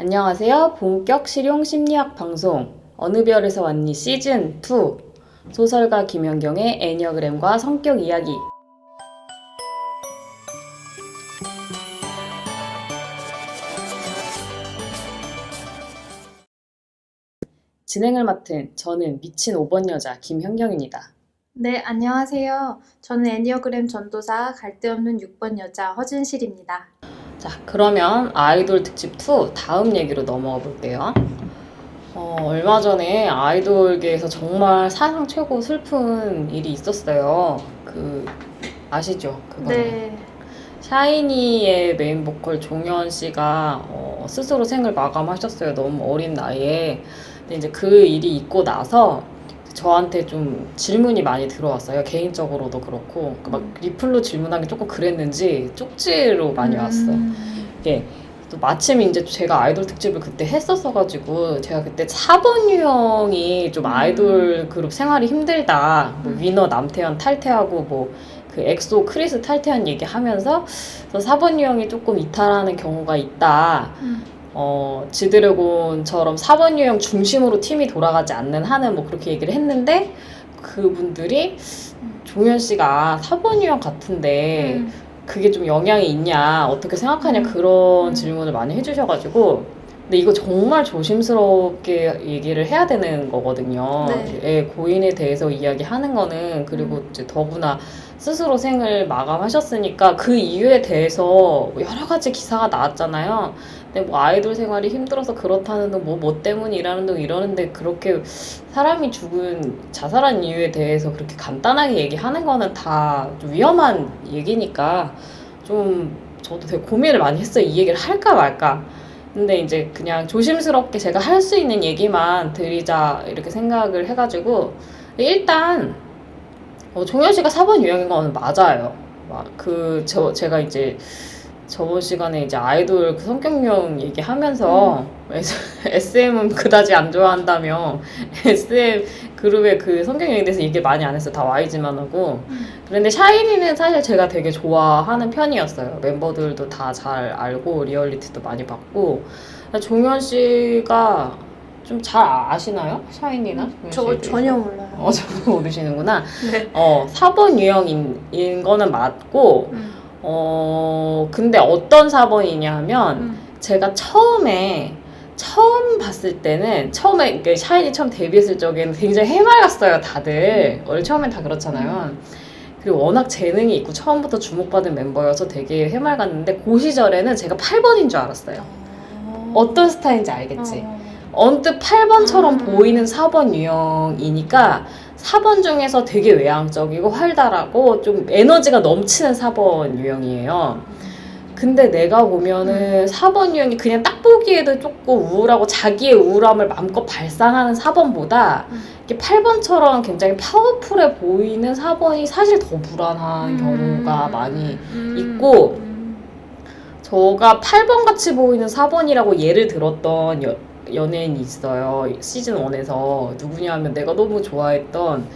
안녕하세요. 본격 실용 심리학 방송 어느 별에서 왔니 시즌 2 소설가 김연경의 애니어그램과 성격 이야기. 진행을 맡은 저는 미친 5번 여자 김현경입니다. 네, 안녕하세요. 저는 애니어그램 전도사 갈데없는 6번 여자 허진실입니다. 자, 그러면 아이돌 특집 2 다음 얘기로 넘어가 볼게요. 얼마 전에 아이돌계에서 정말 사상 최고 슬픈 일이 있었어요. 아시죠? 그거는. 네, 샤이니의 메인 보컬 종현 씨가 스스로 생을 마감하셨어요. 너무 어린 나이에. 근데 이제 그 일이 있고 나서 저한테 좀 질문이 많이 들어왔어요. 개인적으로도 그렇고. 막 리플로 질문하기 조금 그랬는지 쪽지로 많이 왔어. 예. 또 마침 이제 제가 아이돌 특집을 그때 했었어가지고 제가 그때 4번 유형이 좀 아이돌 그룹 생활이 힘들다. 뭐 위너 남태현 탈퇴하고 뭐 그 엑소 크리스 탈퇴한 얘기하면서 4번 유형이 조금 이탈하는 경우가 있다. 지드래곤처럼 4번 유형 중심으로 팀이 돌아가지 않는 한은 뭐 그렇게 얘기를 했는데 그분들이 종현 씨가 4번 유형 같은데 그게 좀 영향이 있냐, 어떻게 생각하냐, 그런 질문을 많이 해주셔가지고. 근데 이거 정말 조심스럽게 얘기를 해야 되는 거거든요. 네. 애 고인에 대해서 이야기하는 거는, 그리고 이제 더구나 스스로 생을 마감하셨으니까 그 이유에 대해서 여러 가지 기사가 나왔잖아요. 근데 뭐 아이돌 생활이 힘들어서 그렇다는 둥, 뭐 때문이라는 둥 이러는데, 그렇게 사람이 죽은 자살한 이유에 대해서 그렇게 간단하게 얘기하는 거는 다 좀 위험한 얘기니까 좀 저도 되게 고민을 많이 했어요. 이 얘기를 할까 말까. 근데 이제 그냥 조심스럽게 제가 할 수 있는 얘기만 드리자 이렇게 생각을 해가지고, 일단 종현 씨가 4번 유형인 건 맞아요. 제가 이제 저번 시간에 이제 아이돌 그 성격용 얘기하면서 SM은 그다지 안 좋아한다며 SM 그룹의 그 성격용에 대해서 얘기 많이 안 했어요. 다 Y지만 하고. 그런데 샤이니는 사실 제가 되게 좋아하는 편이었어요. 멤버들도 다 잘 알고 리얼리티도 많이 봤고. 종현 씨가 좀 잘 아시나요? 샤이니나? 저 전혀 몰라요. 전혀 모르시는구나. 네. 4번 유형인 거는 맞고, 근데 어떤 4번이냐 하면, 제가 처음 봤을 때는, 그러니까 샤이니 처음 데뷔했을 적에는 굉장히 해맑았어요, 다들. 원래 처음엔 다 그렇잖아요. 그리고 워낙 재능이 있고 처음부터 주목받은 멤버여서 되게 해맑았는데, 그 시절에는 제가 8번인 줄 알았어요. 어떤 스타일인지 알겠지? 언뜻 8번처럼 보이는 4번 유형이니까 4번 중에서 되게 외향적이고 활달하고 좀 에너지가 넘치는 4번 유형이에요. 근데 내가 보면은 4번 유형이 그냥 딱 보기에도 조금 우울하고 자기의 우울함을 마음껏 발산하는 4번보다 이렇게 8번처럼 굉장히 파워풀해 보이는 4번이 사실 더 불안한 경우가 많이 있고, 저가 8번 같이 보이는 4번이라고 예를 들었던 연예인이 있어요. 시즌 1에서. 누구냐 하면 내가 너무 좋아했던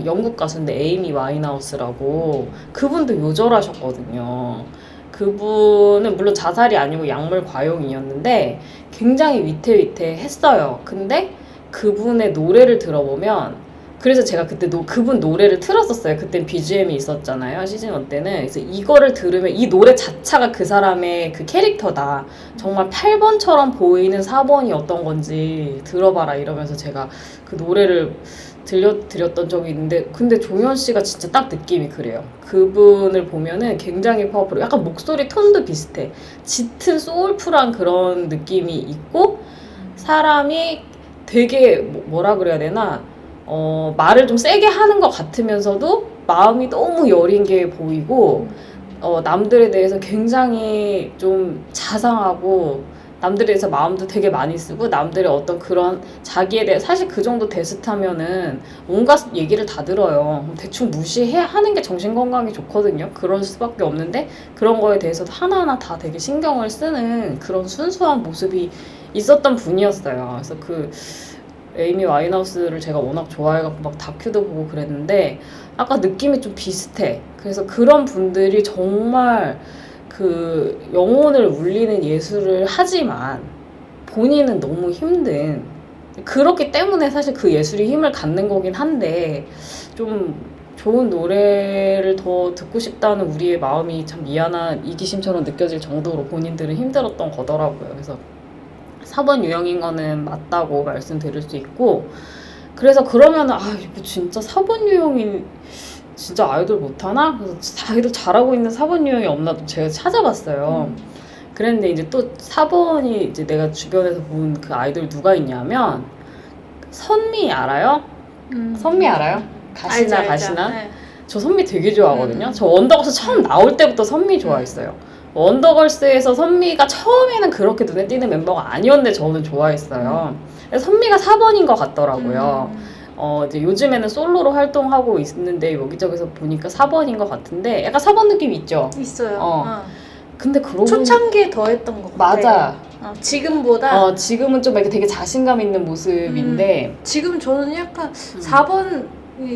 영국 가수인데 에이미 와인하우스라고. 그분도 요절하셨거든요. 그분은 물론 자살이 아니고 약물 과용이었는데 굉장히 위태위태했어요. 근데 그분의 노래를 들어보면, 그래서 제가 그때 그분 노래를 틀었었어요. 그땐 BGM이 있었잖아요. 시즌 1 때는. 그래서 이거를 들으면 이 노래 자체가 그 사람의 그 캐릭터다. 정말 8번처럼 보이는 4번이 어떤 건지 들어봐라 이러면서 제가 그 노래를 들려드렸던 적이 있는데, 근데 종현 씨가 진짜 딱 느낌이 그래요. 그분을 보면은 굉장히 파워풀해. 약간 목소리 톤도 비슷해. 짙은 소울풀한 그런 느낌이 있고, 사람이 되게 뭐라 그래야 되나, 말을 좀 세게 하는 것 같으면서도 마음이 너무 여린 게 보이고, 남들에 대해서 굉장히 좀 자상하고, 남들에 대해서 마음도 되게 많이 쓰고, 남들의 어떤 그런 자기에 대해, 사실 그 정도 데스타면은 온갖 얘기를 다 들어요. 대충 하는 게 정신건강에 좋거든요. 그럴 수밖에 없는데, 그런 거에 대해서도 하나하나 다 되게 신경을 쓰는 그런 순수한 모습이 있었던 분이었어요. 그래서 에이미 와인하우스를 제가 워낙 좋아해갖고 막 다큐도 보고 그랬는데, 아까 느낌이 좀 비슷해. 그래서 그런 분들이 정말 그 영혼을 울리는 예술을 하지만 본인은 너무 힘든, 그렇기 때문에 사실 그 예술이 힘을 갖는 거긴 한데 좀 좋은 노래를 더 듣고 싶다는 우리의 마음이 참 미안한 이기심처럼 느껴질 정도로 본인들은 힘들었던 거더라고요. 그래서 4번 유형인 거는 맞다고 말씀드릴 수 있고, 그래서 그러면은 이거 진짜 4번 유형인 진짜 아이돌 못하나? 그래서 아이돌 잘하고 있는 4번 유형이 없나 또 제가 찾아봤어요. 그랬는데 이제 또 4번이 이제 내가 주변에서 본 그 아이돌 누가 있냐면 선미 알아요? 선미 알아요? 가시나 알죠, 알죠. 가시나? 네. 저 선미 되게 좋아하거든요. 저 원더걸스 처음 나올 때부터 선미 좋아했어요. 원더걸스에서 선미가 처음에는 그렇게 눈에 띄는 멤버가 아니었는데 저는 좋아했어요. 그래서 선미가 4번인 것 같더라고요. 이제 요즘에는 솔로로 활동하고 있는데 여기저기서 보니까 4번인 것 같은데 약간 4번 느낌 있죠? 있어요. 근데 그러고 초창기에 더 했던 것 같아요. 맞아. 지금보다 지금은 좀 이렇게 되게 자신감 있는 모습인데 지금 저는 약간 4번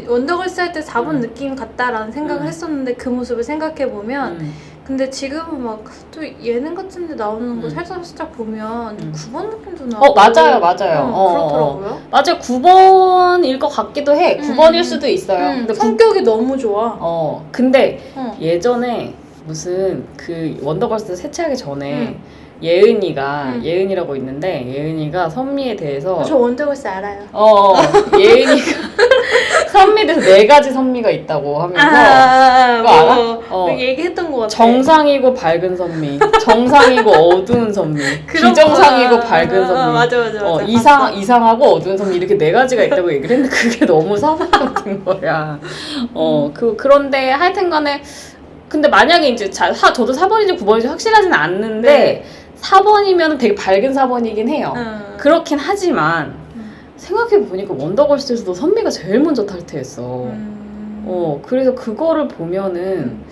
원더걸스 할 때 4번 느낌 같다라는 생각을 했었는데 그 모습을 생각해보면 근데 지금은 막 또 예능 같은 데 나오는 거 살짝 보면 9번 느낌도 나고 맞아요. 그렇더라고요. 맞아요. 9번일 것 같기도 해. 9번일 수도 있어요. 근데 성격이 너무 좋아. 근데 예전에 무슨 그 원더걸스 세차하기 전에 예은이라고 있는데 예은이가 선미에 대해서 저 원더걸스 알아요. 예은이가 선미에 대해서 4가지 선미가 있다고 하면서 그거 알아? 얘기했던 것 같아. 정상이고 밝은 선미, 정상이고 어두운 선미, 비정상이고 밝은 선미, 맞아. 이상하고 어두운 선미 이렇게 4가지가 있다고 얘기를 했는데 그게 너무 사본 같은 거야. 그런데 하여튼간에 근데 만약에 이제 저도 4번인지 9번인지 확실하지는 않는데 4번이면 되게 밝은 4번이긴 해요. 그렇긴 하지만 생각해보니까 원더걸스에서도 선미가 제일 먼저 탈퇴했어. 그래서 그거를 보면은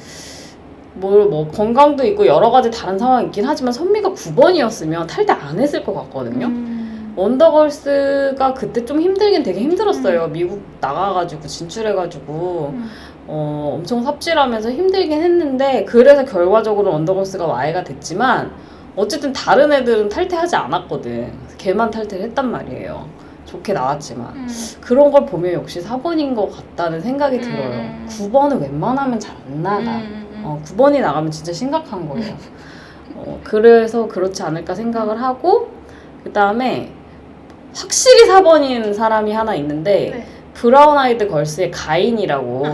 뭐 건강도 있고 여러 가지 다른 상황이 있긴 하지만 선미가 9번이었으면 탈퇴 안 했을 것 같거든요. 원더걸스가 그때 좀 힘들긴 되게 힘들었어요. 미국 나가가지고 진출해가지고 엄청 삽질하면서 힘들긴 했는데 그래서 결과적으로 원더걸스가 Y가 됐지만 어쨌든 다른 애들은 탈퇴하지 않았거든. 걔만 탈퇴를 했단 말이에요. 좋게 나왔지만 그런 걸 보면 역시 4번인 것 같다는 생각이 들어요. 9번은 웬만하면 잘 안 나가. 9번이 나가면 진짜 심각한 거예요. 그래서 그렇지 않을까 생각을 하고 그 다음에 확실히 4번인 사람이 하나 있는데 브라운 아이드 걸스의 가인이라고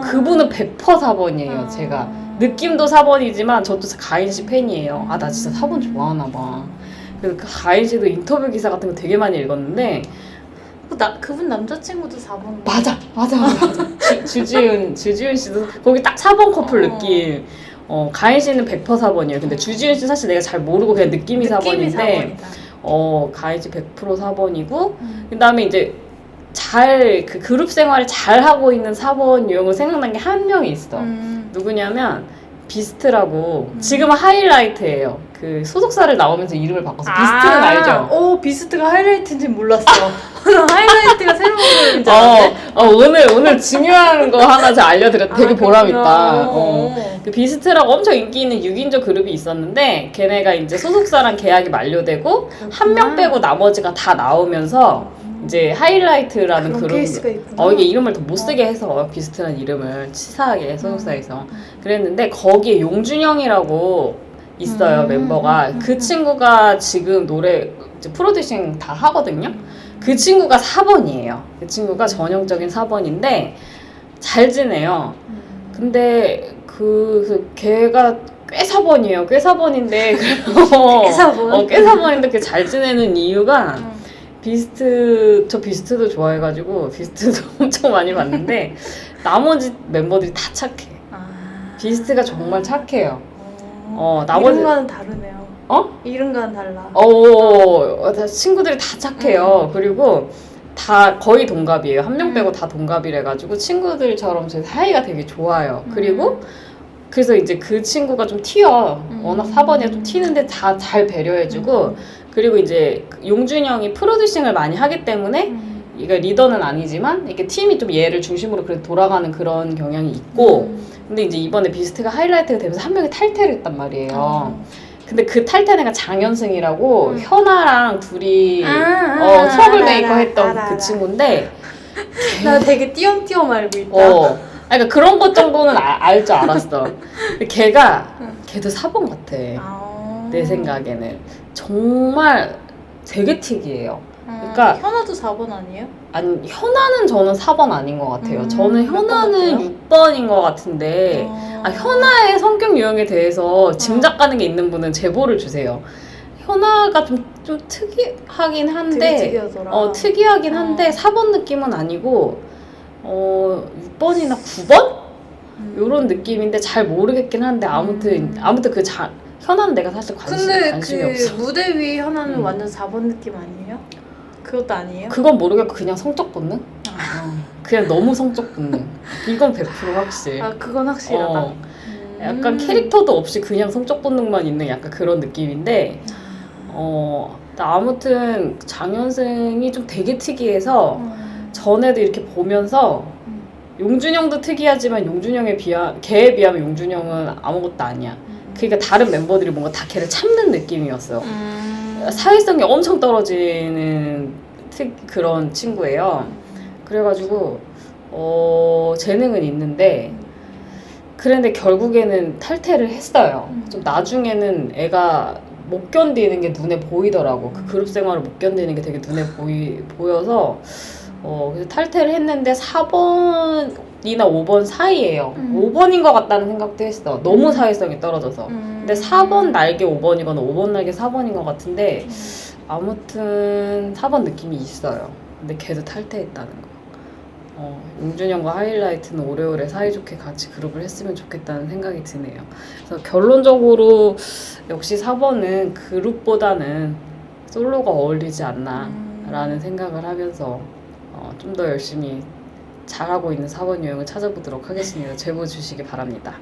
그분은 100% 4번이에요. 제가 느낌도 4번이지만 저도 가인 씨 팬이에요. 나 진짜 4번 좋아하나 봐. 그래서 그 가인 씨도 인터뷰 기사 같은 거 되게 많이 읽었는데 그분 남자친구도 4번. 맞아. 주지훈 씨도 거기 딱 4번 커플 느낌. 가인 씨는 100% 4번이에요. 근데 주지훈 씨 사실 내가 잘 모르고 그냥 느낌이 4번인데 가인 씨 100% 4번이고 그 다음에 이제 그 그룹 생활을 잘 하고 있는 4번 유형으로 생각난 게 한 명이 있어. 누구냐면 비스트라고 지금은 하이라이트예요. 그 소속사를 나오면서 이름을 바꿔서 비스트는 알죠? 비스트가 하이라이트인지 몰랐어. 하이라이트가 새로운 이름인지 알았네. 오늘 중요한 거 하나 제가 알려드렸다. 되게 보람있다. 그 비스트라고 엄청 인기 있는 6인조 그룹이 있었는데 걔네가 이제 소속사랑 계약이 만료되고 한 명 빼고 나머지가 다 나오면서 이제 하이라이트라는 그런 그룹 케이스가 있구나. 이게 이름을 더 못 쓰게 해서 비스트라는 이름을 치사하게 소속사에서 그랬는데 거기에 용준영이라고 있어요. 멤버가. 그 친구가 지금 노래 이제 프로듀싱 다 하거든요. 그 친구가 4번이에요. 그 친구가 전형적인 4번인데 잘 지내요. 근데 걔가 꽤 4번이에요. 꽤 4번인데 꽤 4번? 꽤 4번인데 그게 잘 지내는 이유가 저 비스트도 좋아해가지고 비스트도 엄청 많이 봤는데 나머지 member들이 다 착해. 비스트가 정말 착해요. 이름과는 다르네요. 이름과는 달라. 친구들이 다 착해요. 그리고 다 거의 동갑이에요. 한 명 빼고 다 동갑이래가지고 친구들처럼 제 사이가 되게 좋아요. 그리고 그래서 이제 그 친구가 좀 튀어. 워낙 4번이라 좀 튀는데 다 잘 배려해주고 그리고 이제 용준영이 프로듀싱을 많이 하기 때문에 이게 리더는 아니지만 이렇게 팀이 좀 얘를 중심으로 그래도 돌아가는 그런 경향이 있고 근데 이제 이번에 비스트가 하이라이트가 되면서 한 명이 탈퇴를 했단 말이에요. 근데 그 탈퇴한 애가 장현승이라고 현아랑 둘이 트러블 메이커 했던 그 친구인데 나 되게 띄엄띄엄 알고 있다. 그러니까 그런 것 정도는 알 줄 알았어. 근데 걔도 4번 같아. 내 생각에는 정말 되게 특이해요. 그러니까 현아도 4번 아니에요? 아니 현아는 저는 4번 아닌 것 같아요. 저는 몇 번 현아는 6번인 것 같은데 현아의 성격 유형에 대해서 짐작 가는 게 있는 분은 제보를 주세요. 현아가 좀 특이하긴 한데 되게 특이하더라. 특이하긴 한데 4번 느낌은 아니고 6번이나 9번? 요런 느낌인데 잘 모르겠긴 한데 아무튼 그 현아는 내가 사실 관심이 근데 없어. 무대 위 현아는 완전 4번 느낌 아니에요? 그것도 아니에요? 그건 모르겠고 그냥 성적 본능? 그냥 너무 성적 본능. 이건 100% 확실. 그건 확실하다. 약간 캐릭터도 없이 그냥 성적 본능만 있는 약간 그런 느낌인데 아무튼 장현승이 좀 되게 특이해서 전에도 이렇게 보면서 용준영도 특이하지만 걔에 비하면 용준영은 아무것도 아니야. 그러니까 다른 멤버들이 뭔가 다 걔를 참는 느낌이었어요. 사회성이 엄청 떨어지는 그런 친구예요. 그래가지고 재능은 있는데 그런데 결국에는 탈퇴를 했어요. 좀 나중에는 애가 못 견디는 게 눈에 보이더라고. 그 그룹 생활을 못 견디는 게 되게 눈에 보여서 그래서 탈퇴를 했는데 4번이나 5번 사이예요. 5번인 것 같다는 생각도 했어. 너무 사회성이 떨어져서. 근데 4번 날개 5번이거나 5번 날개 4번인 것 같은데 아무튼 4번 느낌이 있어요. 근데 걔도 탈퇴했다는 거. 용준영과 하이라이트는 오래오래 사이좋게 같이 그룹을 했으면 좋겠다는 생각이 드네요. 그래서 결론적으로 역시 4번은 그룹보다는 솔로가 어울리지 않나 라는 생각을 하면서 좀 더 열심히 잘하고 있는 4번 유형을 찾아보도록 하겠습니다. 제보 주시기 바랍니다.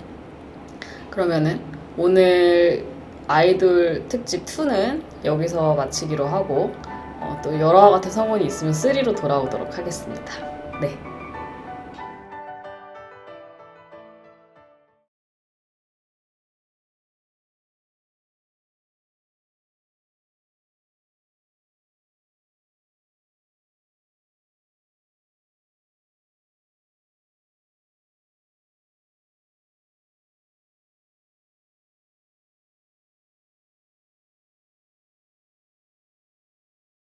그러면은 오늘 아이돌 특집 2는 여기서 마치기로 하고 또 열화와 같은 성원이 있으면 3로 돌아오도록 하겠습니다. 네.